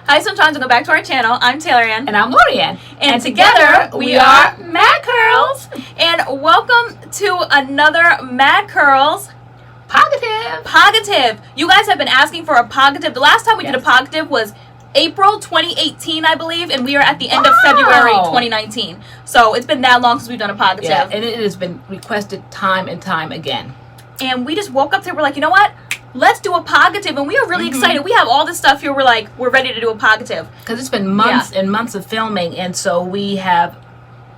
Hi, sometimes welcome back to our channel. I'm LoriAnne. And I'm LoriAnne. And together we are Madcurls. And welcome to another Madcurls Pogative. You guys have been asking for a Pogative. The last time we did a Pogative was April 2018, I believe, and we are at the end of February 2019. So it's been that long since we've done a Pogative. Yeah, and it has been requested time and time again. And we just woke up today, we're like, you know what? Let's do a Pogative, and we are really excited. We have all this stuff here. We're ready to do a Pogative. Because it's been months and months of filming, and so we have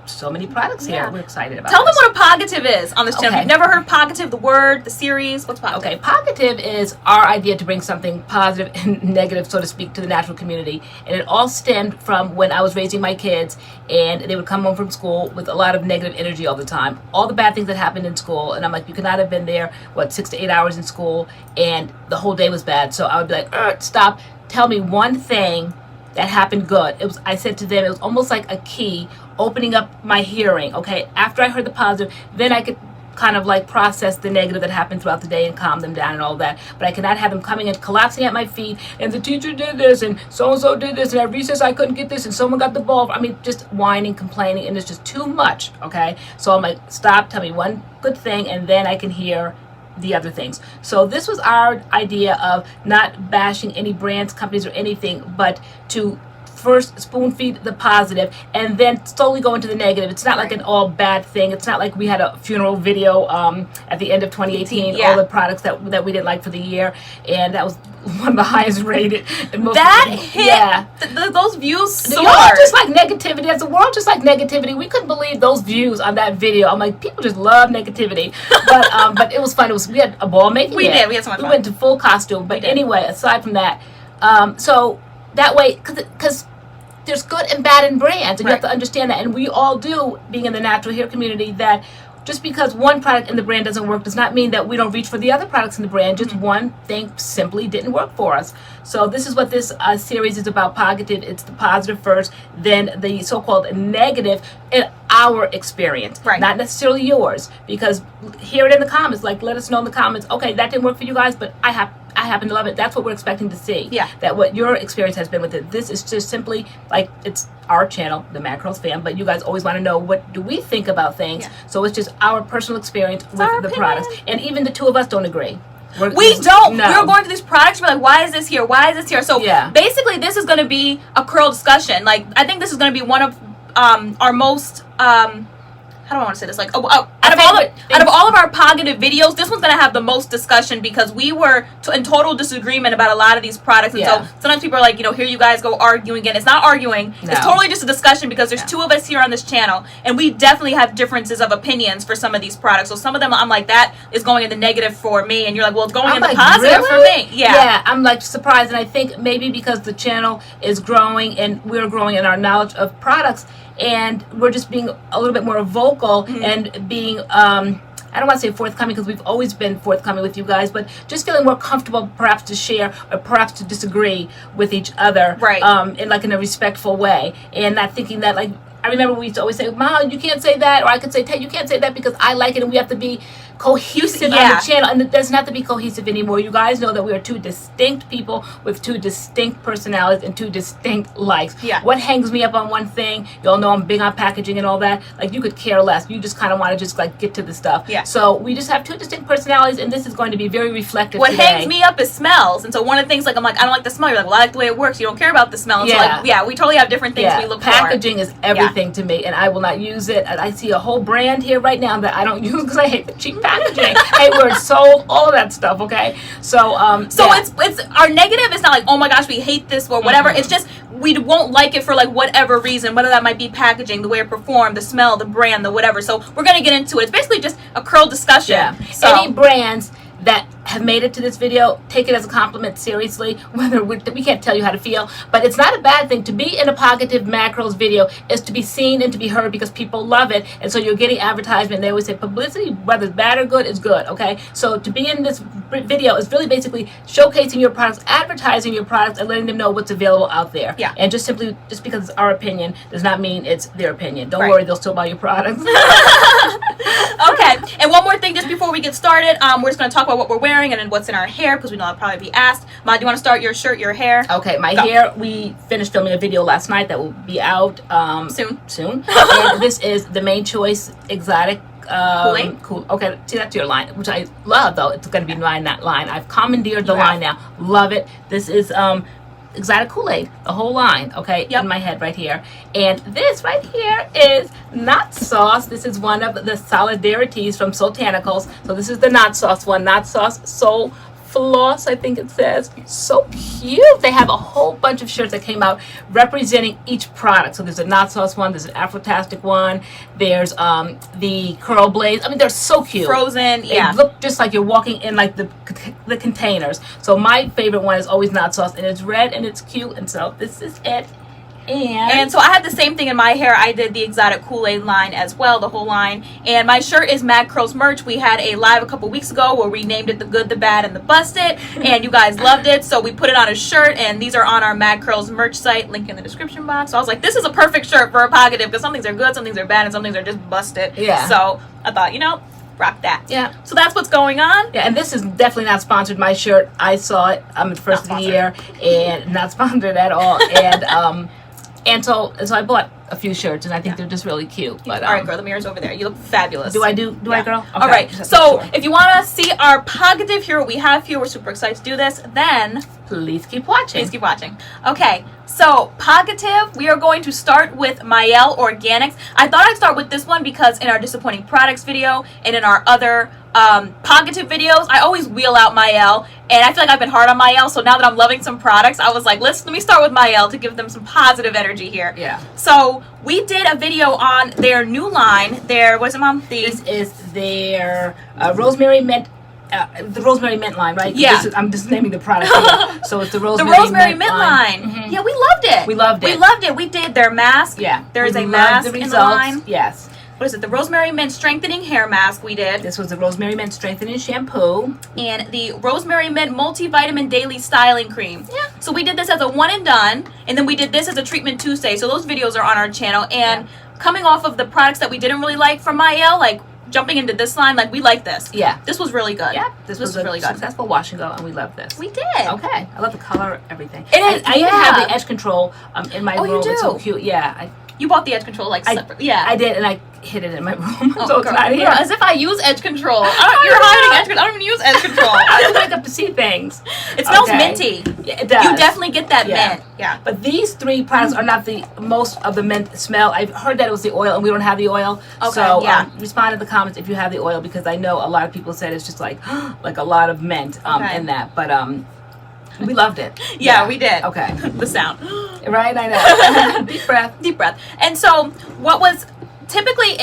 so many products here. We're excited about. Tell them what a Pogative is on this channel. If you've never heard Pogative, the word, the series. What's Pogative? Okay, Pogative is our idea to bring something positive and negative, so to speak, to the natural community. And it all stemmed from when I was raising my kids, and they would come home from school with a lot of negative energy all the time. All the bad things that happened in school, and I'm like, you could not have been there, 6 to 8 hours in school, and the whole day was bad. So I would be like, stop, tell me one thing that happened good. I said to them, it was almost like a key opening up my hearing. Okay, after I heard the positive, then I could kind of like process the negative that happened throughout the day and calm them down and all that. But I cannot have them coming and collapsing at my feet, and the teacher did this, and so-and-so did this, and at recess I couldn't get this, and someone got the ball. I mean, just whining, complaining, and it's just too much, okay? So I'm like, stop, tell me one good thing, and then I can hear the other things. So this was our idea of not bashing any brands, companies, or anything, but to first spoon feed the positive and then slowly go into the negative. It's not like an all bad thing. It's not like we had a funeral video at the end of 2018, all the products that we didn't like for the year, and that was one of the highest rated. That hit those views soared. Y'all just like negativity. As the world just like negativity, we couldn't believe those views on that video. I'm like, people just love negativity. But it was fun. We had a ball making it. We did. We had so much fun. We went to full costume. But anyway, aside from that, so that way, because there's good and bad in brands, and you have to understand that. And we all do, being in the natural hair community, that just because one product in the brand doesn't work does not mean that we don't reach for the other products in the brand. Just one thing simply didn't work for us. So this is what this series is about, Pogative. It's the positive first, then the so-called negative in our experience, not necessarily yours. Because hear it in the comments, like let us know in the comments, okay, that didn't work for you guys, but I happen to love it. That's what we're expecting to see. Yeah. That what your experience has been with it. This is just simply like, it's our channel, the Madcurls fam, but you guys always want to know what do we think about things. Yeah. So it's just our personal experience with the products. And even the two of us don't agree. We don't. No. We're going to these products. We're like, why is this here? Why is this here? So basically, this is going to be a curl discussion. Like, I think this is going to be one of our most how do I want to say this? Like, out of all of our Pogative videos, this one's gonna have the most discussion because we were in total disagreement about a lot of these products, and so sometimes people are like, here you guys go arguing again. It's not arguing. No. It's totally just a discussion because there's two of us here on this channel, and we definitely have differences of opinions for some of these products. So some of them, I'm like, that is going in the negative for me, and you're like, well, it's going in the positive for me. Yeah, I'm like surprised, and I think maybe because the channel is growing and we're growing in our knowledge of products, and we're just being a little bit more vocal and being, I don't want to say forthcoming because we've always been forthcoming with you guys, but just feeling more comfortable perhaps to share or perhaps to disagree with each other in a respectful way, and not thinking that, like, I remember we used to always say, Mom, you can't say that, or I could say, Ted, you can't say that because I like it, and we have to be cohesive on the channel, and it doesn't have to be cohesive anymore. You guys know that we are two distinct people with two distinct personalities and two distinct likes. Yeah. What hangs me up on one thing, y'all know I'm big on packaging and all that, like you could care less. You just kind of want to just like get to the stuff. Yeah. So we just have two distinct personalities, and this is going to be very reflective today. Hangs me up is smells, and so one of the things, like, I'm like, I don't like the smell. You're like, well, I like the way it works. You don't care about the smell. And so like, we totally have different things we look for. Packaging is everything to me, and I will not use it. And I see a whole brand here right now that I don't use because I hate the cheap packaging. Hey, where it's sold, all of that stuff. Okay, so it's our negative. It's not like, oh my gosh, we hate this or whatever. It's just we won't like it for like whatever reason, whether that might be packaging, the way it performed, the smell, the brand, the whatever. So we're gonna get into it. It's basically just a curl discussion. Yeah. So, any brands that have made it to this video, take it as a compliment, seriously. Whether we can't tell you how to feel, but it's not a bad thing to be in a Pogative Madcurls video, is to be seen and to be heard because people love it, and so you're getting advertisement. They always say publicity, whether it's bad or good, is good. Okay, so to be in this video is really basically showcasing your products, advertising your products, and letting them know what's available out there. Yeah. And just because it's our opinion does not mean it's their opinion. Don't worry, they'll still buy your products. Okay, and one more thing just before we get started, we're just going to talk about what we're wearing. wearing and then what's in our hair, because we know that'll probably be asked. Ma, do you want to start your shirt, your hair? Okay, my hair, we finished filming a video last night that will be out soon. And this is the Made Choice Exotic cool. Okay, see, that's your line, which I love, though. It's going to be that line. I've commandeered the line now. Love it. This is Exotic Kool-Aid, the whole line, okay, in my head right here. And this right here is Not Sauce. This is one of the solidarities from Soultanicals. So this is the Not Sauce one. Not Sauce Soul Floss, I think it says. So cute. They have a whole bunch of shirts that came out representing each product. So there's a Not Sauce one, there's an Afrotastic one, there's the Curl Blaze. I mean, they're so cute. Frozen, yeah. They look just like you're walking in like the containers. So my favorite one is always Not Sauce, and it's red and it's cute, and so this is it. And so I had the same thing in my hair. I did the Exotic Kool-Aid line as well, the whole line. And my shirt is Madcurls merch. We had a live a couple weeks ago where we named it The Good, The Bad, and The Busted. And you guys loved it. So we put it on a shirt. And these are on our Madcurls merch site. Link in the description box. So I was like, this is a perfect shirt for a POGATIVE, because some things are good, some things are bad, and some things are just busted. Yeah. So I thought, you know, rock that. Yeah. So that's what's going on. Yeah, and this is definitely not sponsored. My shirt, I saw it. I'm the first of the year, and not sponsored at all. And so I bought a few shirts, and I think they're just really cute. But all right, girl, the mirror's over there. You look fabulous. Do I, girl? Okay. All right. So if you want to see our POGATIVE here, what we have here, we're super excited to do this. Then please keep watching. Please keep watching. Okay. So POGATIVE, we are going to start with Mielle Organics. I thought I'd start with this one because in our disappointing products video and in our other POGATIVE videos, I always wheel out Mielle, and I feel like I've been hard on Mielle. So now that I'm loving some products, I was like, let me start with Mielle to give them some positive energy here. Yeah. So we did a video on their new line. Their, what is it, Mom? This is their rosemary mint. The rosemary mint line, right? Yeah. I'm just naming the product here. So it's the rosemary mint line. Mm-hmm. Yeah, we loved it. We loved it. We loved it. We did their mask. Yeah. There is a mask the results. in the line. Yes. What is it? The rosemary mint strengthening hair mask we did. This was the rosemary mint strengthening shampoo. And the rosemary mint multivitamin daily styling cream. Yeah. So we did this as a one and done, and then we did this as a treatment Tuesday. So those videos are on our channel. And coming off of the products that we didn't really like from Mielle, like jumping into this line, like we like this. Yeah. This was really good. Yeah. This was really good. Successful wash and go, and we love this. We did. Okay. I love the color, everything. It is. I even have the edge control in my room. You do? It's so cute. Yeah. You bought the edge control like separate. Yeah. I did, and I hid it in my room. So it's girl, not here. Girl, as if I use edge control. You're hiding edge control. I don't even use edge control. I just wake up to see things. It smells minty. Yeah, it does. You definitely get that mint. Yeah. But these three products are not the most of the mint smell. I've heard that it was the oil, and we don't have the oil. Okay. So respond in the comments if you have the oil, because I know a lot of people said it's just like a lot of mint in that. But we loved it. Yeah, we did. Okay. The sound. Right, I know. Deep breath. Deep breath. And so what was typically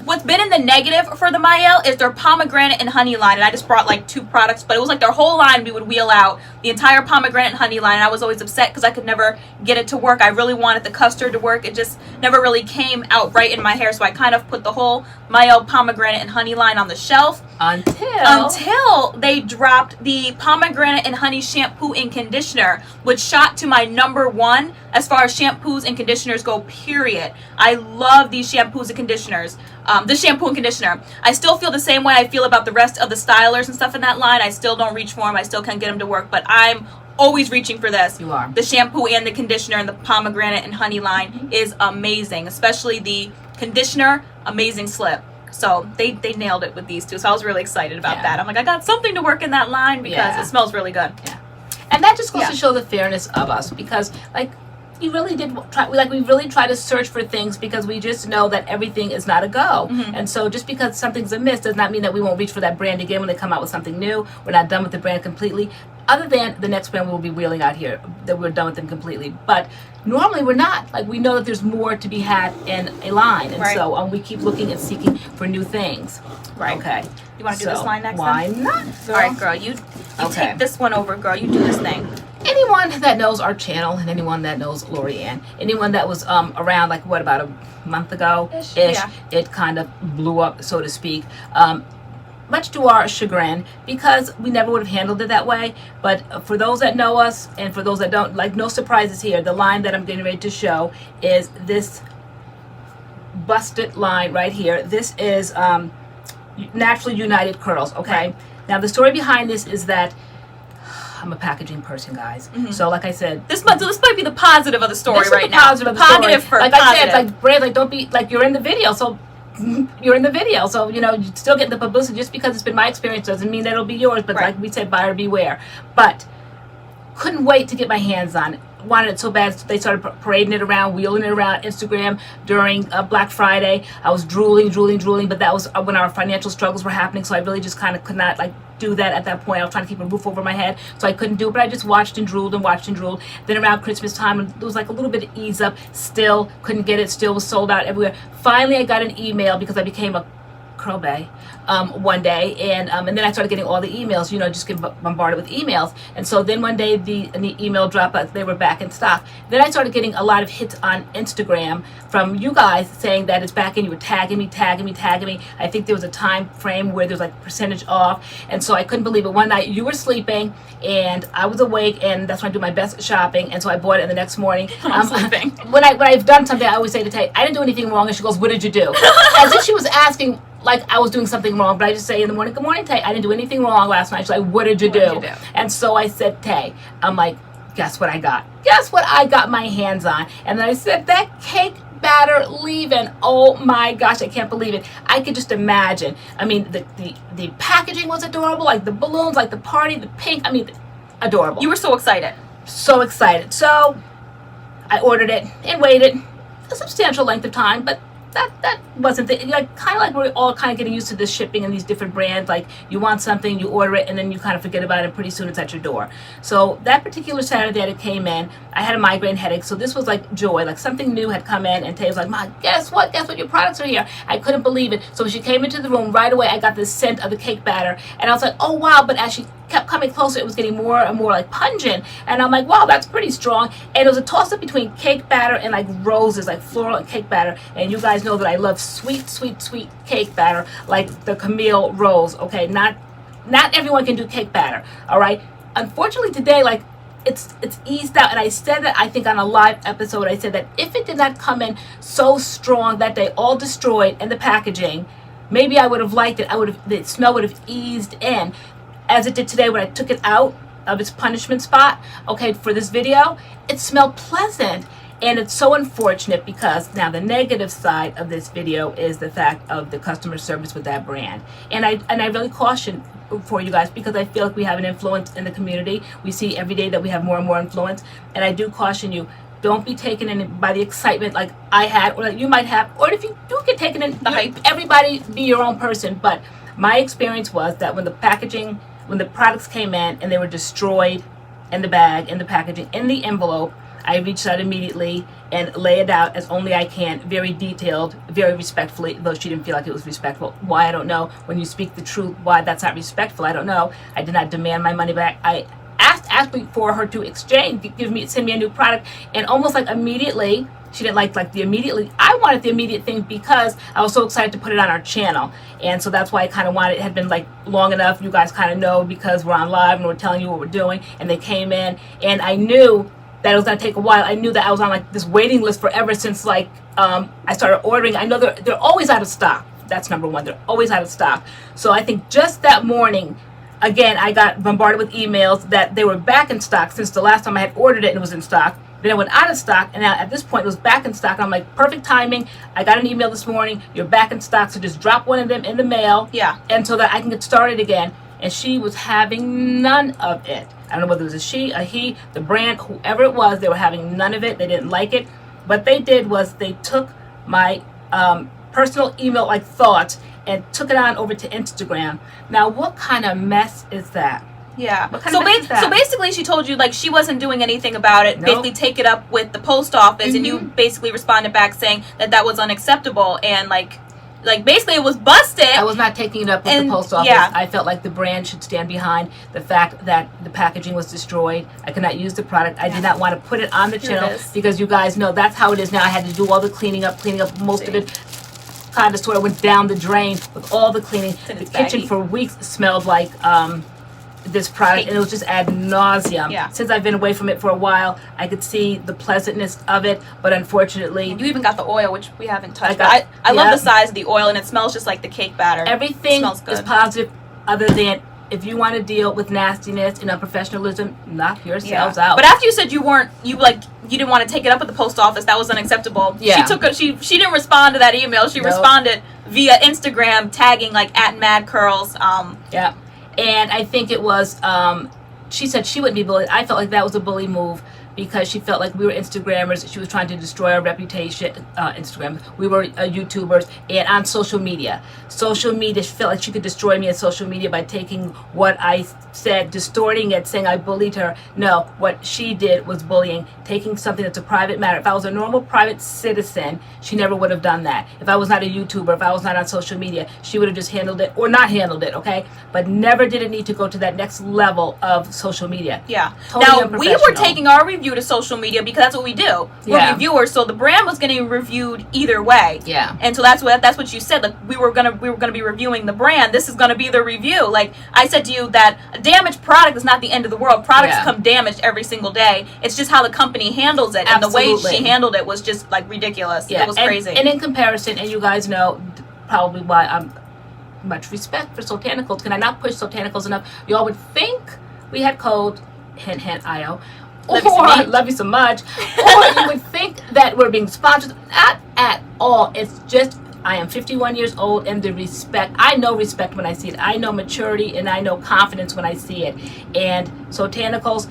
what's been in the negative for the Mielle is their pomegranate and honey line. And I just brought like 2 products, but it was like their whole line we would wheel out, the entire pomegranate and honey line. And I was always upset because I could never get it to work. I really wanted the custard to work. It just never really came out right in my hair. So I kind of put the whole Mielle pomegranate and honey line on the shelf. Until they dropped the pomegranate and honey shampoo and conditioner, which shot to my #1 as far as shampoos and conditioners go, period. I love these shampoos and conditioners. The shampoo and conditioner. I still feel the same way I feel about the rest of the stylers and stuff in that line. I still don't reach for them. I still can't get them to work, but I'm always reaching for this. You are. The shampoo and the conditioner and the pomegranate and honey line is amazing, especially the conditioner, amazing slip. So they nailed it with these 2. So I was really excited about that. I'm like, I got something to work in that line because it smells really good. Yeah. And that just goes to show the fairness of us, because like you really did try, we really try to search for things because we just know that everything is not a go. And so just because something's a miss does not mean that we won't reach for that brand again when they come out with something new. We're not done with the brand completely, other than the next brand we'll be wheeling out here, that we're done with them completely. But normally we're not. Like, we know that there's more to be had in a line, and so we keep looking and seeking for new things. Right. Okay. You want to do this line next? Why not? All right, girl. You take this one over, girl. You do this thing. Anyone that knows our channel and anyone that knows LoriAnne, anyone that was around like about a month ago ish, it kind of blew up, so to speak. Much to our chagrin, because we never would have handled it that way. But for those that know us and for those that don't, like, no surprises here. The line that I'm getting ready to show is this busted line right here. This is Naturally United Curls. Okay. Now, the story behind this is that I'm a packaging person, guys. So, like I said, this might be the positive of the story this right is the now. Positive of the Positive story. for like positive. I said, like brands, like don't be like you're in the video, so you're in the video, so you know you still get the publicity. Just because it's been my experience doesn't mean that it'll be yours. But like we said, buyer beware. But couldn't wait to get my hands on it. Wanted it so bad, they started parading it around, wheeling it around Instagram during Black Friday. I was drooling, but that was when our financial struggles were happening, so I really just kind of could not like do that at that point. I was trying to keep a roof over my head, so I couldn't do it, but I just watched and drooled. Then around Christmas time, there was like a little bit of ease up, still couldn't get it, still was sold out everywhere. Finally, I got an email because I became a Curl Bay one day, and then I started getting all the emails, you know, just get bombarded with emails. And so then one day the email dropped, they were back in stock. Then I started getting a lot of hits on Instagram from you guys saying that it's back in. You were tagging me. I think there was a time frame where there was like percentage off, and so I couldn't believe it. One night you were sleeping and I was awake, and that's when I do my best shopping, and so I bought it. And the next morning sleeping. when I've done something, I always say to Tay, I didn't do anything wrong, and she goes, what did you do? As if she was asking like I was doing something wrong, but I just say in the morning, good morning, Tay, I didn't do anything wrong last night. She's like, what did you do? And so I said, Tay, I'm like, guess what I got? Guess what I got my hands on? And then I said, that cake batter leave-in. Oh my gosh, I can't believe it. I could just imagine. I mean, the packaging was adorable, like the balloons, like the party, the pink. I mean, adorable. You were so excited. So excited. So I ordered it and waited a substantial length of time, but that wasn't the, like, kind of like we're all kind of getting used to this shipping and these different brands. Like you want something, you order it, and then you kind of forget about it, and pretty soon it's at your door. So that particular Saturday that it came in, I had a migraine headache, so this was like joy, like something new had come in, and Tay was like, Ma, guess what, your products are here. I couldn't believe it. So when she came into the room, right away I got the scent of the cake batter, and I was like, oh wow. But as she kept coming closer, it was getting more and more like pungent, and I'm like, wow, that's pretty strong. And it was a toss up between cake batter and like roses, like floral and cake batter. And you guys know that I love sweet cake batter, like the Camille Rose. Okay, not everyone can do cake batter, all right? Unfortunately today, like it's eased out, and I said that, I think on a live episode, I said that if it did not come in so strong that they all destroyed in the packaging, maybe I would have liked it. The smell would have eased in, as it did today when I took it out of its punishment spot, okay, for this video. It smelled pleasant. And it's so unfortunate because now the negative side of this video is the fact of the customer service with that brand. And I really caution for you guys, because I feel like we have an influence in the community. We see every day that we have more and more influence. And I do caution you, don't be taken in by the excitement like I had, or like you might have, or if you do get taken in the hype, everybody be your own person. But my experience was that when the products came in and they were destroyed in the bag, in the packaging, in the envelope, I reached out immediately and lay it out as only I can, very detailed, very respectfully, though she didn't feel like it was respectful. Why, I don't know. When you speak the truth, why that's not respectful, I don't know. I did not demand my money back. I asked for her to exchange, send me a new product, and almost like immediately, she didn't like the immediately. I wanted the immediate thing because I was so excited to put it on our channel. And so that's why I kind of wanted, it had been like long enough, you guys kind of know, because we're on live and we're telling you what we're doing, and they came in, and I knew that it was going to take a while. I knew that I was on like this waiting list forever since like I started ordering. I know they're always out of stock. That's number one. They're always out of stock. So I think just that morning, again, I got bombarded with emails that they were back in stock since the last time I had ordered it and it was in stock. Then it went out of stock, and now at this point it was back in stock. And I'm like, perfect timing. I got an email this morning. You're back in stock, so just drop one of them in the mail. Yeah. And so that I can get started again. And she was having none of it. I don't know whether it was a she, a he, the brand, whoever it was, they were having none of it. They didn't like it. What they did was they took my personal email like thoughts and took it on over to Instagram. Now, what kind of mess is that? Yeah. So basically she told you like she wasn't doing anything about it. Nope. Basically take it up with the post office, and you basically responded back saying that was unacceptable, and like basically it was busted. I was not taking it up with the post office. Yeah. I felt like the brand should stand behind the fact that the packaging was destroyed. I could not use the product. I did not want to put it on the channel because you guys know that's how it is now. I had to do all the cleaning up most of it. Kind of sort of went down the drain with all the cleaning. The kitchen for weeks smelled like this product, and it was just ad nauseum. Yeah. Since I've been away from it for a while, I could see the pleasantness of it, but unfortunately, you even got the oil, which we haven't touched. I love the size of the oil, and it smells just like the cake batter. Everything is positive, other than if you want to deal with nastiness and unprofessionalism, knock yourselves out. But after you said you didn't want to take it up at the post office, that was unacceptable. Yeah. She didn't respond to that email. She responded via Instagram, tagging like at Madcurls. Yeah. And I think it was, she said she wouldn't be bullied. I felt like that was a bully move because she felt like we were Instagrammers. She was trying to destroy our reputation. We were YouTubers and on social media. Social media, she felt like she could destroy me on social media by taking what I said, distorting it, saying I bullied her. No, what she did was bullying, taking something that's a private matter. If I was a normal private citizen, she never would have done that. If I was not a YouTuber, if I was not on social media, she would have just handled it or not handled it, okay? But never did it need to go to that next level of social media. Yeah. Totally now, we were taking our review to social media because that's what we do. We're reviewers, so the brand was getting reviewed either way. Yeah. And so that's what you said. Like we were gonna be reviewing the brand. This is gonna be the review. Like I said to you that a damaged product is not the end of the world. Products come damaged every single day. It's just how the company handles it. And the way she handled it was just like ridiculous. Yeah. It was crazy. And in comparison, and you guys know probably why I'm much respect for Sotanicals. Can I not push Sotanicals enough? Y'all would think we had code, hint, hint, IO. Or love you so much. Or you would think that we're being sponsored. Not at all. It's just I am 51 years old, and the respect, I know respect when I see it. I know maturity and I know confidence when I see it. And Sotanicals,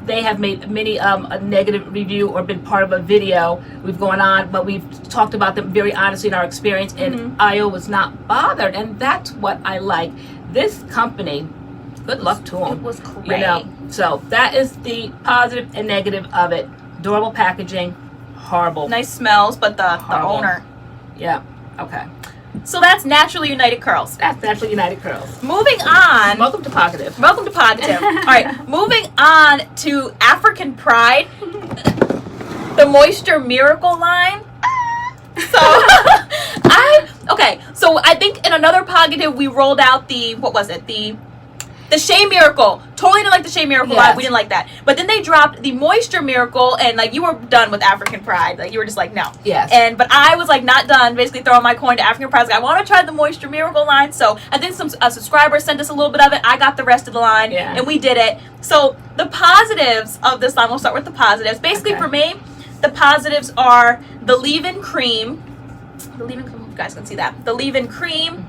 they have made many a negative review or been part of a video we've gone on, but we've talked about them very honestly in our experience, and IO was not bothered, and that's what I like. This company, good luck to them. It was great. You know, so that is the positive and negative of it. Adorable packaging, horrible. Nice smells, but the owner. Yeah. Okay. So that's Naturally United Curls. That's Naturally United Curls. Moving on. Welcome to Pogative. Welcome to Pogative. All right. Moving on to African Pride, the Moisture Miracle line. So So I think in another Pogative we rolled out the Shea Miracle. Totally didn't like the Shea Miracle line. We didn't like that. But then they dropped the Moisture Miracle, and like you were done with African Pride. Like you were just like, no. Yes. But I was like not done. Basically throwing my coin to African Pride. I want to try the Moisture Miracle line. So I think some subscribers sent us a little bit of it. I got the rest of the line, and we did it. So the positives of this line. We'll start with the positives. Basically, for me, the positives are the leave-in cream. The leave-in cream. You guys can see that. The leave-in cream.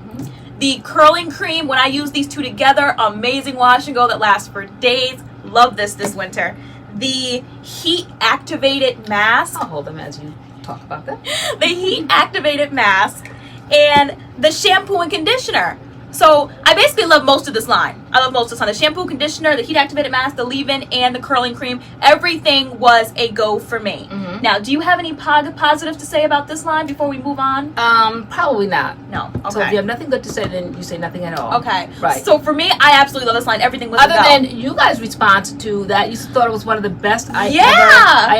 The curling cream, when I use these two together, amazing wash and go that lasts for days. Love this winter. The heat activated mask. I'll hold them as you talk about that. The heat activated mask and the shampoo and conditioner. So I basically love most of this line. I love most of this line. The shampoo, conditioner, the heat activated mask, the leave-in, and the curling cream. Everything was a go for me. Now, do you have any positives to say about this line before we move on? Probably not. No. Okay. So if you have nothing good to say, then you say nothing at all. Okay. Right. So for me, I absolutely love this line. Everything was other than you guys' response to that, you thought it was one of the best I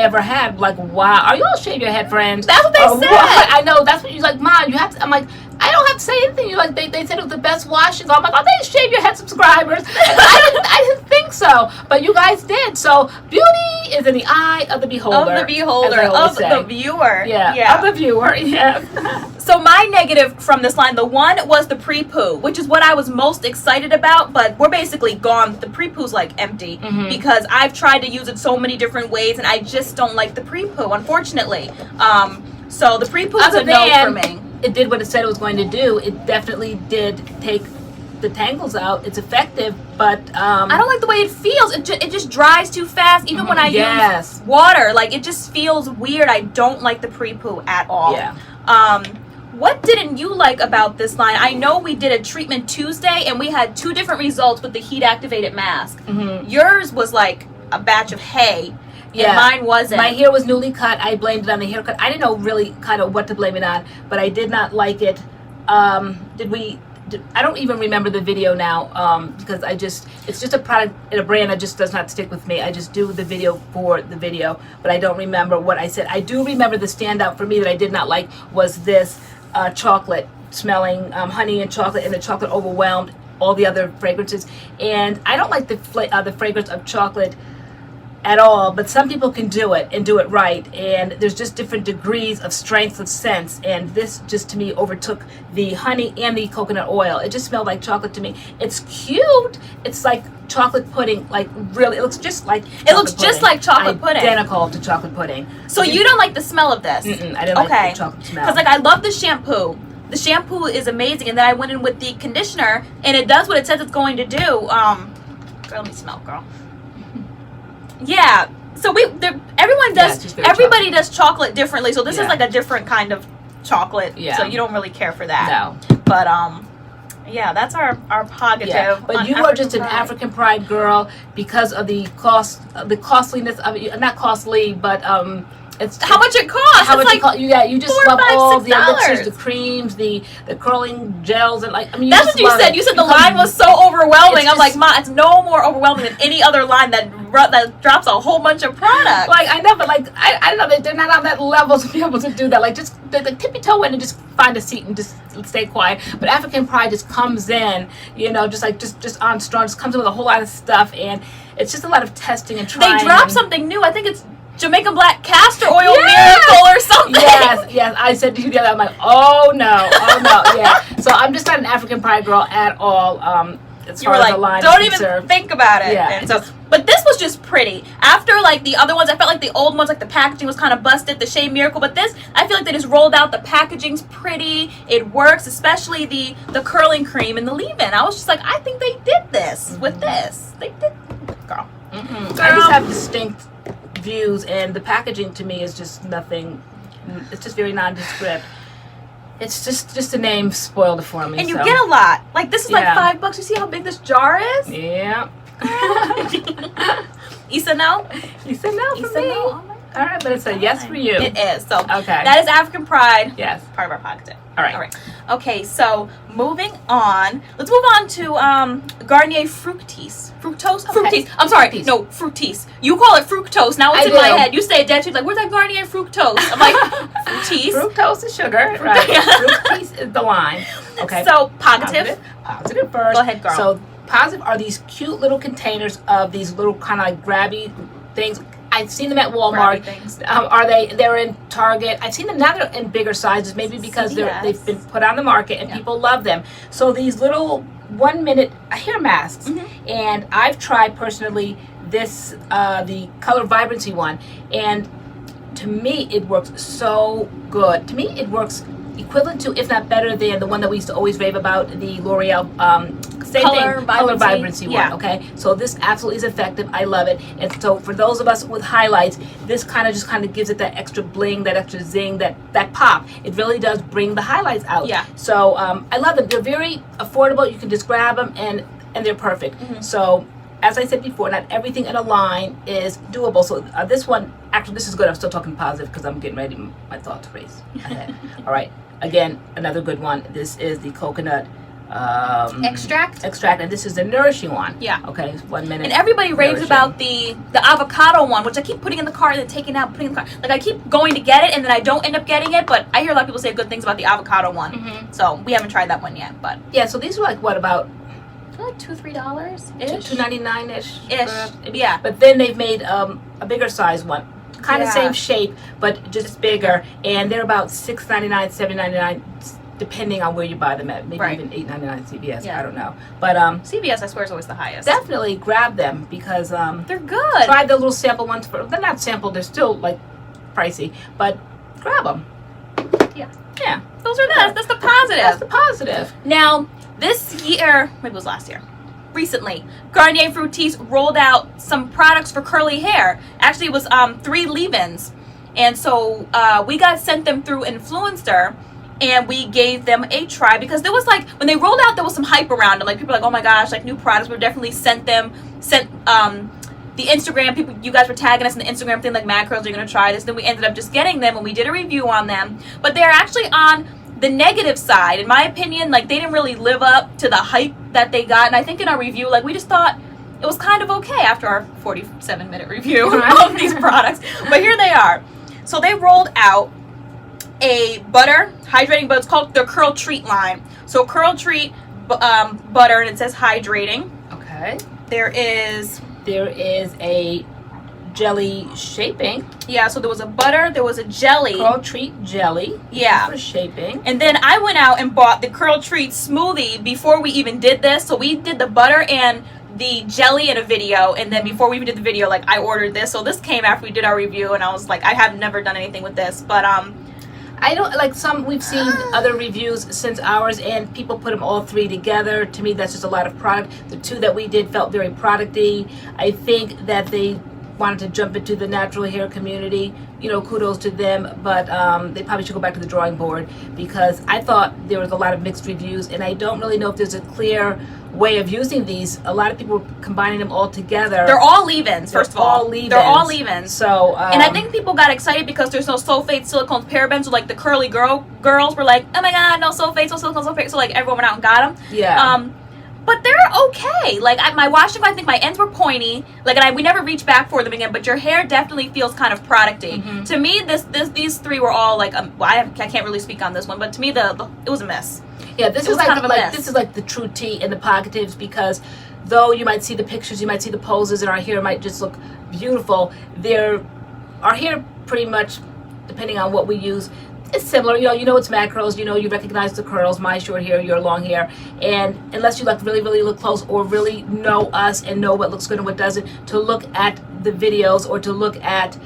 ever had. Like, wow, are you all shave your head, friends? That's what they said. What? I know. That's what you're like, Mom. You have to. I'm like, I don't have to say anything. You're like, they said it was the best washes. I'm like, oh, they shave your head, subscribers. I didn't think so, but you guys did. So beauty is in the eye of the beholder. Of the beholder, of the viewer. Yeah. Of the viewer. Yeah. So my negative from this line, the one was the pre-poo, which is what I was most excited about, but we're basically gone. The pre-poo's like empty because I've tried to use it so many different ways, and I just don't like the pre-poo, unfortunately. So the pre-poo is a no for me. It did what it said it was going to do. It definitely did take the tangles out. It's effective, but I don't like the way it feels. It just dries too fast. Even when I use water, like it just feels weird. I don't like the pre-poo at all. Yeah. What didn't you like about this line? I know we did a treatment Tuesday, and we had 2 different results with the heat activated mask. Yours was like a batch of hay. Yeah, mine wasn't. My hair was newly cut. I blamed it on the haircut. I didn't know really kind of what to blame it on, but I did not like it. I don't even remember the video now because it's just a product and a brand that just does not stick with me. I just do the video for the video, but I don't remember what I said. I do remember the standout for me that I did not like was this chocolate smelling honey and the chocolate overwhelmed all the other fragrances, and I don't like the fragrance of chocolate at all, but some people can do it and do it right, and there's just different degrees of strength of scents, and this just to me overtook the honey and the coconut oil. It just smelled like chocolate to me. It's cute. It's like chocolate pudding, like really. It looks just like chocolate pudding. Identical to chocolate pudding. So you don't like the smell of this? I didn't like the chocolate smell. Because like I love the shampoo. The shampoo is amazing, and then I went in with the conditioner, and it does what it says it's going to do. Girl, let me smell, girl. Yeah, so everybody does chocolate differently. So this is like a different kind of chocolate. Yeah. So you don't really care for that. No. But yeah, that's our POGATIve. Yeah. But you are just an African pride girl because of the costliness of it. Not costly, but it's how much it costs. How much it costs? Yeah, you just love all the elixirs, the creams, the curling gels, and like I mean. That's what you said. You said the line was so overwhelming. I'm like, Ma, it's no more overwhelming than any other line that drops a whole bunch of product. Like I know, but like I don't know, they're not on that level to be able to do that. Like just the tippy toe in and just find a seat and just stay quiet. But African pride just comes in, you know, just on strong, just comes in with a whole lot of stuff, and it's just a lot of testing and trying. They dropped something new. I think it's Jamaican black castor oil miracle or something. Yes. I said to you the other, I'm like, oh no, yeah. So I'm just not an African pride girl at all. You were like, don't even think about it. Yeah. And so, but this was just pretty. After like the other ones, I felt like the old ones, like the packaging was kind of busted, the Shea Miracle. But this, I feel like they just rolled out. The packaging's pretty. It works, especially the curling cream and the leave-in. I was just like, I think they did this with this. They did, girl. I just have distinct views, and the packaging to me is just nothing. It's just very nondescript. It's just the name spoiled it for me. And you get a lot. Like this is like $5. You see how big this jar is? Yeah. Issa no? Issa no for me. Oh my God. All right, but it's a yes for you. It is. So that is African pride. Yes. Part of our POGATIve. All right. Okay, so moving on. Let's move on to Garnier Fructis. Fructose? Okay. Fructis. I'm sorry. No, Fructis. You call it fructose. Now it's in my head. You say it dead. She's like, where's that Garnier Fructose? I'm like, Fructis. Fructose is sugar. Right. Fructis is the lime. Okay. So, POGATIve. POGATIve first. Go ahead, girl. So, POGATIve are these cute little containers of these little kind of like grabby things. I've seen them at Walmart. They're in Target. I've seen them now. They're in bigger sizes, maybe because they've been put on the market and people love them. So these little 1-minute hair masks, and I've tried personally this the color vibrancy one, and to me it works so good. To me it works equivalent to, if not better than, the one that we used to always rave about, the L'Oreal color vibrancy one. Okay, so this absolutely is effective. I love it. And so for those of us with highlights, this kind of gives it that extra bling, that extra zing, that pop. It really does bring the highlights out. Yeah. So I love them. They're very affordable. You can just grab them and they're perfect. So as I said before, not everything in a line is doable. So this one, actually, this is good. I'm still talking positive because I'm getting ready my thought to race ahead. All right. Again, another good one. This is the coconut extract, and this is the nourishing one. Yeah. Okay, 1 minute. And everybody raves about the avocado one, which I keep putting in the cart and then taking out, putting in the cart. Like I keep going to get it and then I don't end up getting it, but I hear a lot of people say good things about the avocado one. So we haven't tried that one yet, but yeah. So these are like what, about like $2-3 ish, $2.99 ish. Yeah. But then they've made a bigger size one, kind of same shape, but just bigger, and they're about $6.99, $7.99. Depending on where you buy them at, maybe even $8.99 CVS. I don't know, but CVS I swear is always the highest. Definitely grab them because they're good. Try the little sample ones. They're not sample. They're still like pricey, but grab them. Yeah. Those are that's the POGATIve. That's the POGATIve. Now this year, maybe it was last year. Recently, Garnier Fructis rolled out some products for curly hair. Actually, it was 3 leave-ins, and so we got sent them through Influencer. And we gave them a try because there was like, when they rolled out, there was some hype around it. Like people were like, oh my gosh, like new products. We definitely sent the Instagram people. You guys were tagging us in the Instagram thing like Madcurls, you're gonna try this. Then we ended up just getting them and we did a review on them. But they're actually on the negative side, in my opinion. Like they didn't really live up to the hype that they got. And I think in our review, like we just thought it was kind of okay after our 47-minute review of these products. But here they are. So they rolled out a butter hydrating butter. It's called the Curl Treat line. So Curl Treat butter, and it says hydrating. Okay. There is a jelly shaping. Yeah, so there was a butter, there was a jelly. Curl Treat jelly. Yeah. For shaping. And then I went out and bought the Curl Treat smoothie before we even did this. So we did the butter and the jelly in a video, and then before we even did the video, like, I ordered this. So this came after we did our review, and I was like, I have never done anything with this, but I don't like we've seen other reviews since ours, and people put them all three together. To me, that's just a lot of product. The two that we did felt very producty. I think that they wanted to jump into the natural hair community. You know, kudos to them, but they probably should go back to the drawing board, because I thought there was a lot of mixed reviews, and I don't really know if there's a clear way of using these. A lot of people were combining them all together. They're all leave-ins, first of all. They're all leave-ins. So, and I think people got excited because there's no sulfates, silicones, parabens. So like the curly girls were like, oh my god, no sulfates, no silicones, no parabens. So like everyone went out and got them. Yeah. But they're okay. Like my washing, I think my ends were pointy. Like, and we never reached back for them again. But your hair definitely feels kind of producty. Mm-hmm. To me, these three were all like, well, I can't really speak on this one, but to me, it was a miss. Yeah, this is like the true tea in the positives, because though you might see the pictures, you might see the poses, and our hair might just look beautiful, our hair pretty much, depending on what we use, it's similar. You know it's Madcurls. You recognize the curls, my short hair, your long hair, and unless you like really look close or really know us and know what looks good and what doesn't, to look at the videos or to look at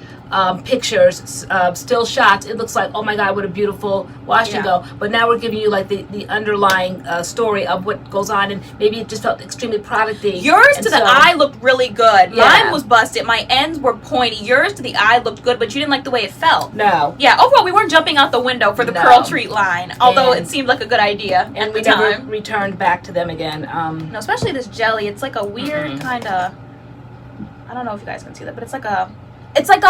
pictures, still shots, it looks like, oh my god, what a beautiful wash and go. But now we're giving you like the underlying story of what goes on, and maybe it just felt extremely producty. Yours to the eye looked really good. Yeah. Mine was busted. My ends were pointy. Yours to the eye looked good, but you didn't like the way it felt. No. Yeah, overall, we weren't jumping out the window for the Curl Treat line, although it seemed like a good idea and we never returned back to them again. No, especially this jelly. It's like a weird kind of, I don't know if you guys can see that, but it's like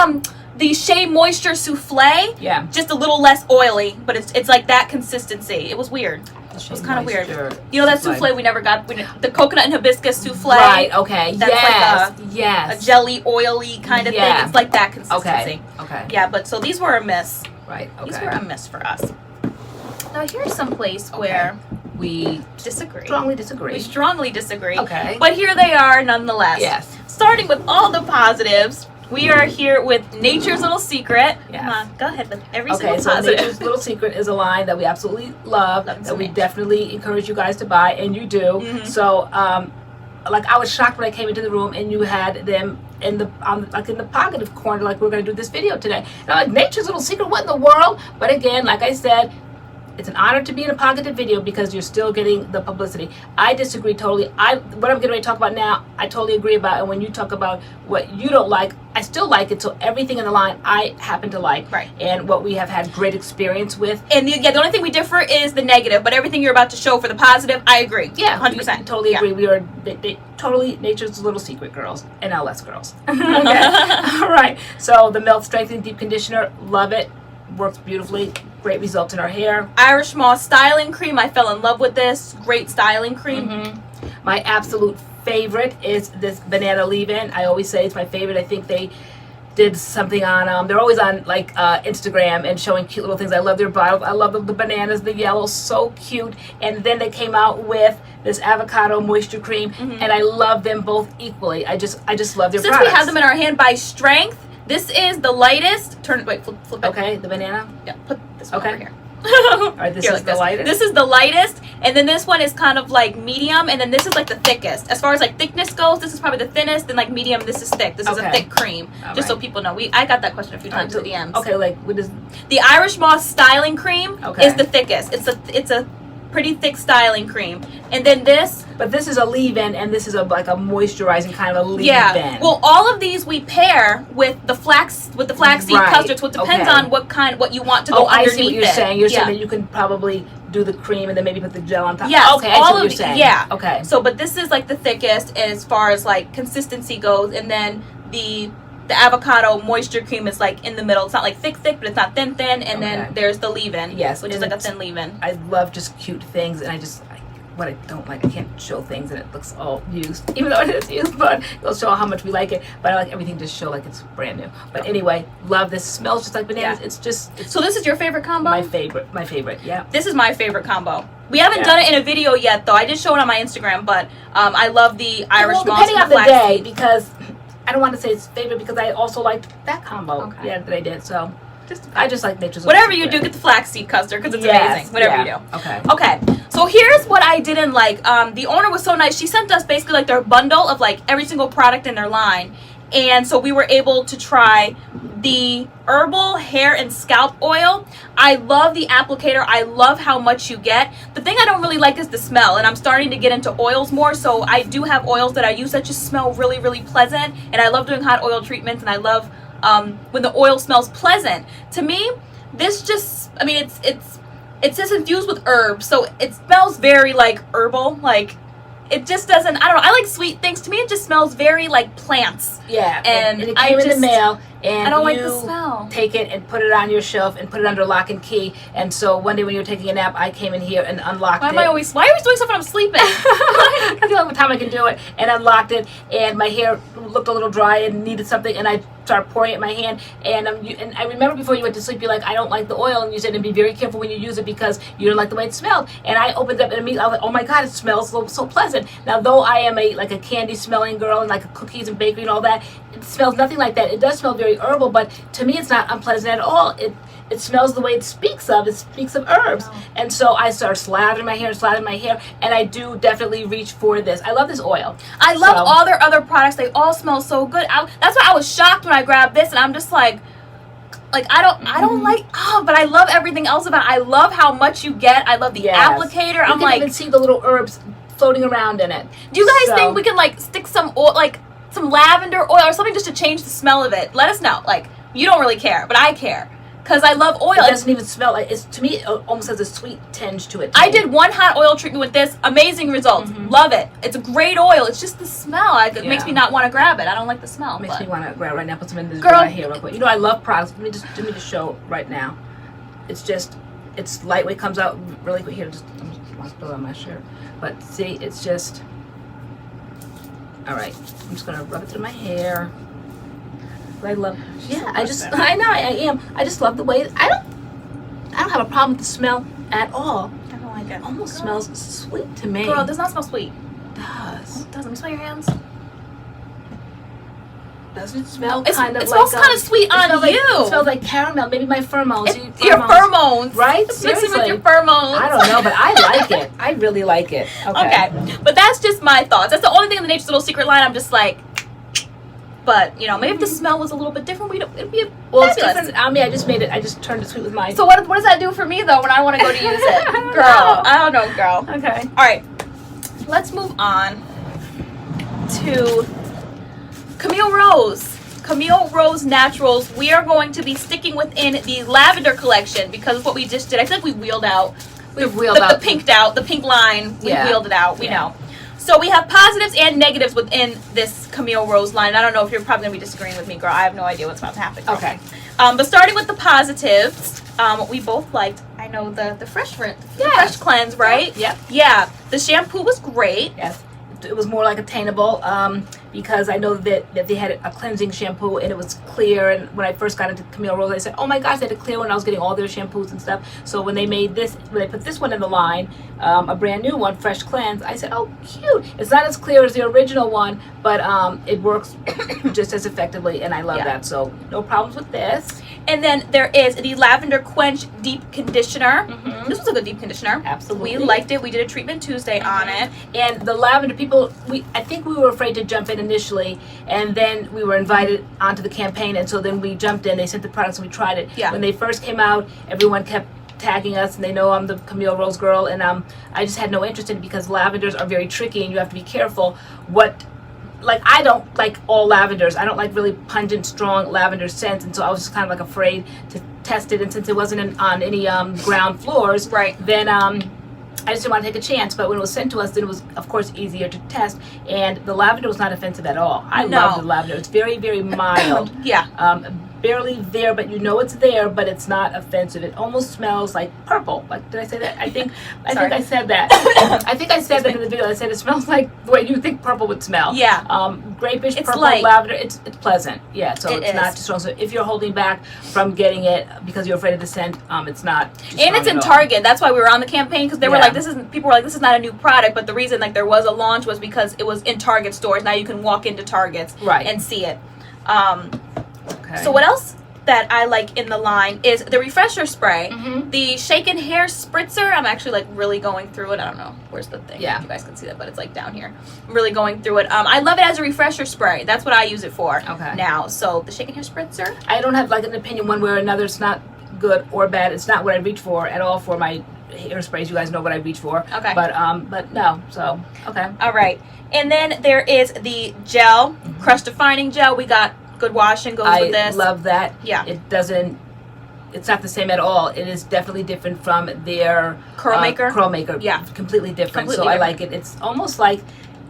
the Shea Moisture Souffle. Yeah. Just a little less oily, but it's like that consistency. It was weird. It was kind of weird. You know that souffle we never got? The coconut and hibiscus souffle. Right, okay. That's like a jelly, oily kind of thing. It's like that consistency. Okay. Yeah, but so these were a miss. Right, okay. These were a miss for us. Now here's some place where we disagree. Strongly disagree. We strongly disagree. Okay. But here they are nonetheless. Yes. Starting with all the positives, we are here with Nature's Little Secret. Yes. Come on, go ahead with every single so positive. Nature's Little Secret is a line that we absolutely love, that we definitely encourage you guys to buy, and you do. Mm-hmm. So, like, I was shocked when I came into the room and you had them in the positive corner, like, we're going to do this video today. And I'm like, Nature's Little Secret, what in the world? But again, like I said, it's an honor to be in a positive video because you're still getting the publicity. I disagree totally. What I'm getting ready to talk about now, I totally agree about. And when you talk about what you don't like, I still like it. So everything in the line, I happen to like. Right. And what we have had great experience with. And the only thing we differ is the negative. But everything you're about to show for the positive, I agree. Yeah, 100%. Totally agree. We are totally Nature's Little Secret girls and LS girls. Okay. All right. So the Melt Strengthening Deep Conditioner, love it. Works beautifully. Great results in our hair. Irish Moss styling cream. I fell in love with this. Great styling cream. Mm-hmm. My absolute favorite is this banana leave-in. I always say it's my favorite. I think they did something on they're always on like Instagram and showing cute little things. I love their bottles. I love the bananas, the yellow, so cute. And then they came out with this avocado moisture cream, and I love them both equally. I just love their products. Since we have them in our hand by strength, this is the lightest. Flip it. Okay, the banana? Yeah, put this one over here. All right, this is the lightest? This is the lightest, and then this one is kind of like medium, and then this is like the thickest. As far as like thickness goes, this is probably the thinnest, and like medium, this is thick. This is a thick cream. Just so people know. I got that question a few times in the DMs. Okay, like what is... The Irish Moss styling cream is the thickest. It's a pretty thick styling cream. And then this... But this is a leave-in, and this is like a moisturizing kind of a leave-in. Yeah. Well, all of these we pair with the flaxseed custard, so it depends on what you want to go underneath it. I see what you're saying. You're saying that you can probably do the cream and then maybe put the gel on top. Yeah. Okay, I see what you're saying. Yeah. Okay. So, but this is like the thickest as far as like consistency goes, and then the avocado moisture cream is like in the middle. It's not like thick, but it's not thin, and then there's the leave-in, which is like a thin leave-in. I love just cute things, and what I don't like, I can't show things and it looks all used, even though it is used, but it'll show how much we like it. But I like everything to show like it's brand new. But anyway, love this. Smells just like bananas. Yeah. So this is your favorite combo? My favorite, yeah. This is my favorite combo. We haven't done it in a video yet, though. I did show it on my Instagram, but I love the Irish Moss. Depending on the day, because I don't want to say it's favorite because I also liked that combo that I did. So I just like Nature's whatever you do, get the flaxseed custard because it's amazing. Whatever you do. Okay. So here's what I didn't like. The owner was so nice. She sent us basically like their bundle of like every single product in their line, and so we were able to try the herbal hair and scalp oil. I love the applicator. I love how much you get. The thing I don't really like is the smell, and I'm starting to get into oils more. So I do have oils that I use that just smell really, really pleasant, and I love doing hot oil treatments, and I love when the oil smells pleasant. To me, this just, I mean, it's just infused with herbs, so it smells very like herbal. Like it just doesn't, I don't know, I like sweet things. To me, it just smells very like plants. Yeah, and it came in the mail, and I don't like the smell. Take it and put it on your shelf and put it under lock and key. And so one day when you were taking a nap, I came in here and unlocked it. Why are you always doing stuff when I'm sleeping? That's the only time I can do it. And unlocked it, and my hair looked a little dry and needed something, and I started pouring it in my hand. And I remember before you went to sleep, you're like, I don't like the oil, and you said, and be very careful when you use it because you don't like the way it smelled. And I opened it up and immediately I was like, oh my God, it smells so pleasant. Now, though I am a candy smelling girl and like cookies and bakery and all that, it smells nothing like that. It does smell very herbal, but to me, it's not unpleasant at all. It smells the way it speaks of. It speaks of herbs. Wow. And so I started slathering my hair, and I do definitely reach for this. I love this oil. I love all their other products. They all smell so good. That's why I was shocked when I grabbed this, and I'm just like I don't like, but I love everything else about it. I love how much you get. I love the applicator. You can even see the little herbs floating around in it. Do you guys think we can like stick some oil, like some lavender oil or something just to change the smell of it? Let us know. Like, you don't really care, but I care. Because I love oil. It doesn't even smell like, to me, it almost has a sweet tinge to it. I did one hot oil treatment with this. Amazing results. Love it. It's a great oil. It's just the smell. It makes me not want to grab it. I don't like the smell. It makes me want to grab it right now. Put some in this dry hair real quick. You know, I love products. Let me just show right now. It's lightweight, comes out really quick. Here, just want to spill it on my shirt. But see, it's just, all right. I'm just going to rub it through my hair. I love, I know I am. I just love the way I don't have a problem with the smell at all. I don't like it. It almost smells sweet to me. Girl, it does not smell sweet. It does. It does. Let me smell your hands. Doesn't it smell it smells kind of sweet on you. It smells like caramel. Maybe my pheromones. Your pheromones, right? Mixing with your pheromones. I don't know, but I like it. I really like it. Okay, but that's just my thoughts. That's the only thing in the Nature's Little Secret line. I'm just like. But, you know, maybe if the smell was a little bit different, it'd be well, it's different. I mean, I just turned it sweet with mine. So what does that do for me, though, when I want to go to use it? I don't know, girl. Okay. All right. Let's move on to Camille Rose. Camille Rose Naturals. We are going to be sticking within the lavender collection because of what we just did. I feel like we wheeled out. The pink line. We wheeled it out. We know. So we have positives and negatives within this Camille Rose line. I don't know if you're probably going to be disagreeing with me, girl. I have no idea what's about to happen. Girl. Okay. But starting with the positives, we both liked, I know, the fresh cleanse, right? Yep. Yeah. The shampoo was great. Yes. It was more like attainable because I know that they had a cleansing shampoo and it was clear. And when I first got into Camille Rose, I said, oh my gosh, they had a clear one. I was getting all their shampoos and stuff. So when they put this one in the line, a brand new one, Fresh Cleanse, I said, oh, cute. It's not as clear as the original one, but it works just as effectively, and I love that. So no problems with this. And then there is the Lavender Quench Deep Conditioner. This was a good deep conditioner. Absolutely. We liked it. We did a treatment Tuesday on it. And the lavender people, I think we were afraid to jump in initially, and then we were invited onto the campaign, and so then we jumped in. They sent the products and we tried it. Yeah. When they first came out, everyone kept tagging us, and they know I'm the Camille Rose girl, and I just had no interest in it because lavenders are very tricky and you have to be careful I don't like all lavenders. I don't like really pungent, strong lavender scents, and so I was just kind of like afraid to test it. And since it wasn't on any ground floors, then I just didn't want to take a chance. But when it was sent to us, then it was, of course, easier to test. And the lavender was not offensive at all. I love the lavender. It's very, very mild. barely there, but you know it's there, but it's not offensive. It almost smells like purple. Like, did I say that? I think I said that. I think I said that in the video. I said it smells like the way you think purple would smell. Yeah. Grapish, It's purple, light. lavender. It's pleasant. Yeah. So it's is. not too strong. So if you're holding back from getting it because you're afraid of the scent, it's not too strong And it's in at all. Target. That's why we were on the campaign, because they were Yeah. like, people were like, this is not a new product, but the reason like there was a launch was because it was in Target stores. Now you can walk into Targets and see it. Okay. So what else that I like in the line is the refresher spray, the shaken hair spritzer. I'm actually like really going through it. I don't know where's the thing. Yeah. You guys can see that, but it's like down here. I'm really going through it. I love it as a refresher spray. That's what I use it for now. So the shaken hair spritzer. I don't have like an opinion one way or another. It's not good or bad. It's not what I reach for at all for my hairsprays. You guys know what I reach for. Okay. But no. So okay. All right. And then there is the gel, crush defining gel. We got good washing goes with this. I love that. Yeah. It's not the same at all. It is definitely different from their Curl maker. Curl maker. Yeah. Completely different. Completely so different. I like it. It's almost like,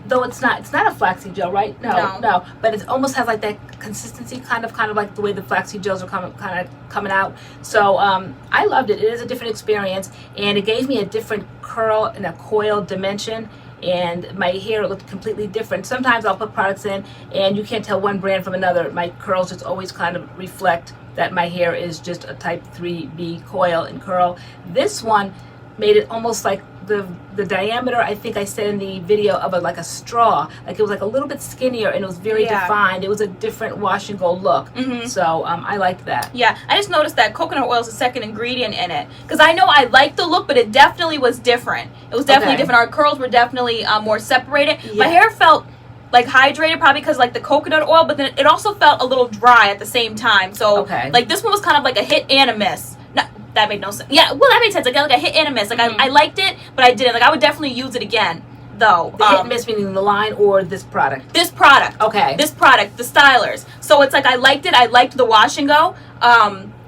though it's not a flaxseed gel, right? No. But it almost has like that consistency, kind of like the way the flaxseed gels are coming out. So I loved it. It is a different experience, and it gave me a different curl and a coil dimension. And my hair looked completely different. Sometimes I'll put products in and you can't tell one brand from another. My curls just always kind of reflect that my hair is just a type 3B coil and curl. This one made it almost like the diameter, I think I said in the video, of like a straw. Like it was like a little bit skinnier and it was very defined. It was a different wash and go look. So I liked that. Yeah, I just noticed that coconut oil is the second ingredient in it. Because I know I liked the look, but it definitely was different. It was definitely different. Our curls were definitely more separated. Yeah. My hair felt like hydrated, probably because like the coconut oil, but then it also felt a little dry at the same time. So like this one was kind of like a hit and a miss. No, that made no sense. Yeah, well that made sense. Like a hit and a miss. Like I liked it, but I didn't. Like I would definitely use it again, though. The hit and miss meaning the line or this product? This product. Okay. This product, the stylers. So it's like I liked it. I liked the wash and go.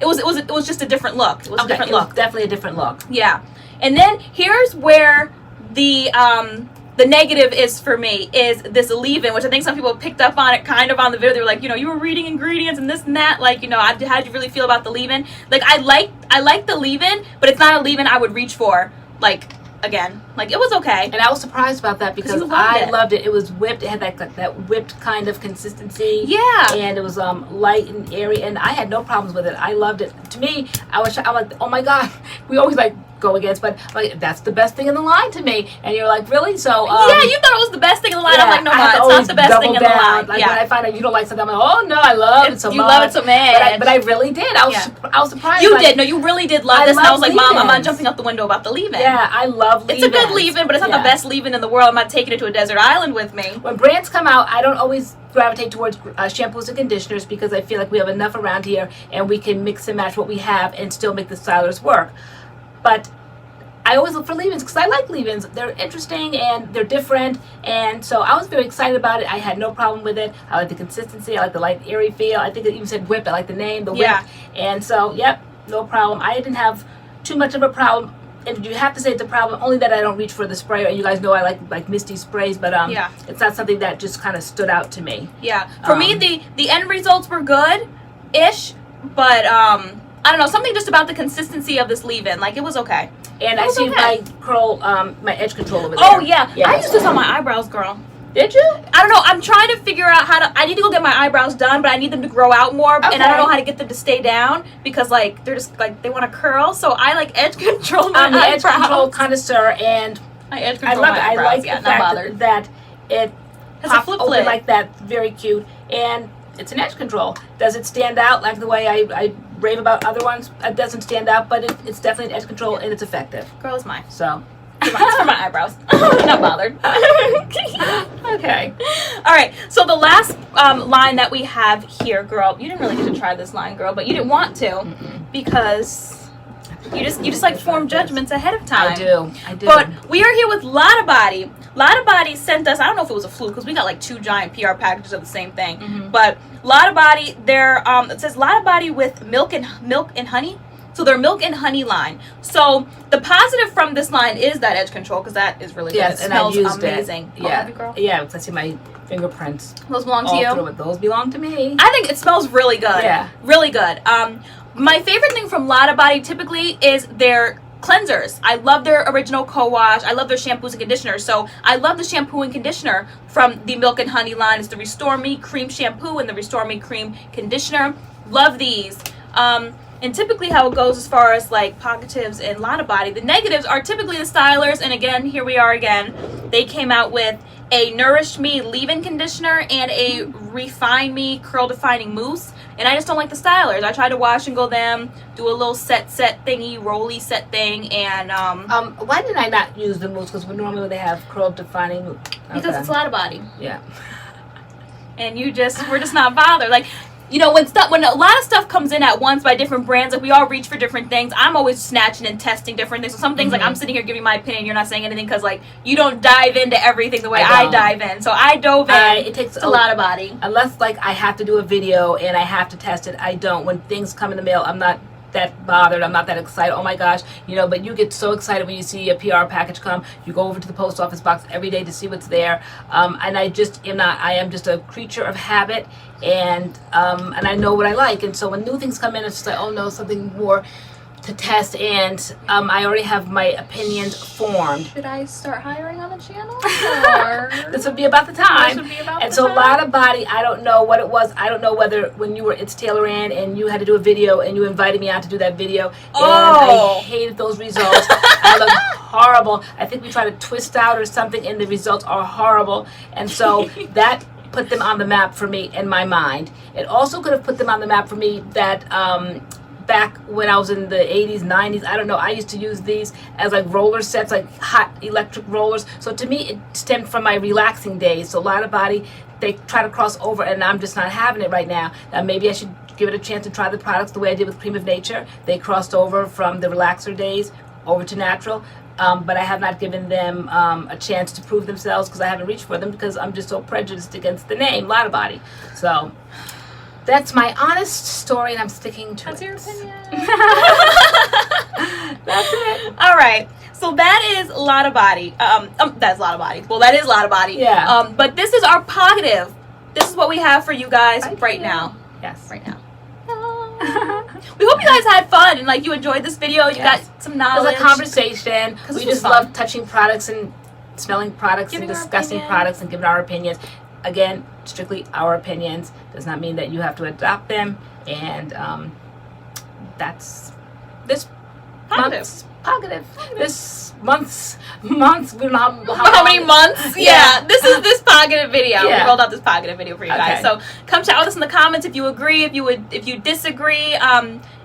It was just a different look. It was a different look. It was definitely a different look. Yeah. And then here's where the negative is for me, is this leave-in, which I think some people picked up on it kind of on the video. They were like, you were reading ingredients and this and that. Like, how did you really feel about the leave-in? Like, I like the leave-in, but it's not a leave-in I would reach for, like, again. Like, it was okay. And I was surprised about that because I loved it. It was whipped. It had that whipped kind of consistency. Yeah. And it was light and airy, and I had no problems with it. I loved it. To me, I'm like, oh my God. We always like go against, but like that's the best thing in the line to me. And you're like, really? So yeah, you thought it was the best thing in the line. I'm like, no, it's not the best thing in the line. Like when I find out you don't like something, I'm like, oh no, I love it so much. You love it so much. But I really did. I was surprised. You did. No, you really did love this. And I was like, Mom, I'm not leave-ins. jumping out the window about the leave-in. Yeah, I love leave-ins. It's a good leave-in, but it's not the best leave-in in the world. I'm not taking it to a desert island with me. When brands come out, I don't always gravitate towards shampoos and conditioners because I feel like we have enough around here and we can mix and match what we have and still make the stylers work. But I always look for leave-ins because I like leave-ins. They're interesting and they're different, and so I was very excited about it. I had no problem with it. I like the consistency. I like the light, airy feel. I think it even said whip. I like the name, the whip. Yeah. And so, yep, no problem. I didn't have too much of a problem. And you have to say it's a problem, only that I don't reach for the spray. And you guys know I like misty sprays, but it's not something that just kind of stood out to me. Yeah. For me, the end results were good-ish, but I don't know, something just about the consistency of this leave-in. Like, it was okay. And I see my curl, my edge control over there. Oh, yeah. I used this on my eyebrows, girl. Did you? I don't know. I'm trying to figure out how to... I need to go get my eyebrows done, but I need them to grow out more. Okay. And I don't know how to get them to stay down because, like, they're just, like, they want to curl. So I, like, edge control my eyebrows. I'm the edge control connoisseur, and I edge control my eyebrows. I like the fact that it pops open like that. Very cute. And it's an edge control. Does it stand out like the way I rave about other ones? It doesn't stand out, but it's definitely an edge control, and it's effective. Girl, it's mine. So... It's for my eyebrows. Not bothered. Okay. All right. So the last line that we have here, girl. You didn't really get to try this line, girl, but you didn't want to because you just like form judgments ahead of time. I do. But we are here with Lottabody. Lottabody sent us. I don't know if it was a fluke because we got like 2 giant PR packages of the same thing. But Lottabody, it says Lottabody with milk and honey. So their milk and honey line. So the positive from this line is that edge control, because that is really good. Yes, it and smells I've used amazing. it. Yeah, yeah. Because I see my fingerprints. Those belong to you. Those belong to me. I think it smells really good. Yeah, really good. My favorite thing from Lottabody typically is their cleansers. I love their original co-wash. I love their shampoos and conditioners. So I love the shampoo and conditioner from the Milk and Honey line. It's the Restore Me Cream Shampoo and the Restore Me Cream Conditioner. Love these. And typically how it goes as far as like positives and Lottabody, the negatives are typically the stylers. And again, here we are again. They came out with a Nourish Me leave-in conditioner and a Refine Me curl defining mousse. And I just don't like the stylers. I tried to wash and go them, do a little set thingy, rolly set thing, and why did I not use the mousse? Because normally they have curl defining mousse. Okay. Because it's Lottabody. Yeah. And we're just not bothered. Like, you know, when a lot of stuff comes in at once by different brands, like we all reach for different things. I'm always snatching and testing different things. So some things, like I'm sitting here giving my opinion, you're not saying anything because like you don't dive into everything the way I dive in. So I dove in. It takes a Lottabody. Unless like I have to do a video and I have to test it, I don't. When things come in the mail, I'm not that bothered. I'm not that excited. Oh my gosh, you know, but you get so excited when you see a PR package come. You go over to the post office box every day to see what's there. And I just am not. I am just a creature of habit, and I know what I like. And so when new things come in, it's just like, oh no, something more to test. And I already have my opinions formed. Should I start hiring on the channel? Or? This would be about the time. And so Lottabody, I don't know what it was. I don't know whether when you were It's LoriAnne and you had to do a video and you invited me out to do that video. And I hated those results. I looked horrible. I think we tried to twist out or something and the results are horrible. And so that put them on the map for me in my mind. It also could have put them on the map for me that back when I was in the 80s, 90s, I don't know, I used to use these as like roller sets, like hot electric rollers. So to me, it stemmed from my relaxing days. So Lottabody, they try to cross over and I'm just not having it right now. Now maybe I should give it a chance to try the products the way I did with Cream of Nature. They crossed over from the relaxer days over to natural. But I have not given them a chance to prove themselves because I haven't reached for them because I'm just so prejudiced against the name Lottabody. So that's my honest story, and I'm sticking to it. That's your opinion. That's it. All right. So that is Lottabody. That's Lottabody. Well, that is Lottabody. Yeah. But this is our positive. This is what we have for you guys right now. Yes. Right now. We hope you guys had fun and like you enjoyed this video. You got some knowledge. It was a conversation. We just love touching products and smelling products and discussing products and giving our opinions. Again, strictly our opinions. Does not mean that you have to adopt them. And that's this positive. This month's we don't know how many months. Yeah. This is this positive video. We rolled out this positive video for you guys. So come chat with us in the comments if you agree, if you disagree.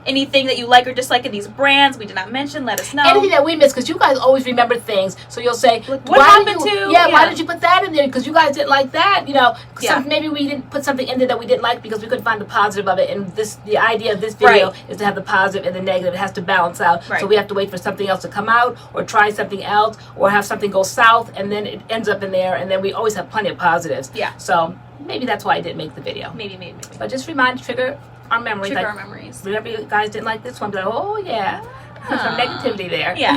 Anything that you like or dislike in these brands we did not mention, let us know. Anything that we missed, because you guys always remember things. So you'll say, what happened to? Yeah, why did you put that in there? Because you guys didn't like that. You know, maybe we didn't put something in there that we didn't like because we couldn't find the positive of it. And the idea of this video is to have the positive and the negative. It has to balance out. So we have to wait for something else to come out or try something else or have something go south and then it ends up in there. And then we always have plenty of positives. Yeah. So maybe that's why I didn't make the video. Maybe. But just trigger our memories. Trigger our memories. Whenever you guys didn't like this one, be like, oh yeah, there's some negativity there. Yeah.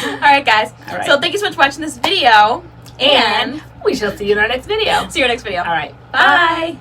All right, guys. All right. So thank you so much for watching this video, and we shall see you in our next video. See you in our next video. All right. Bye.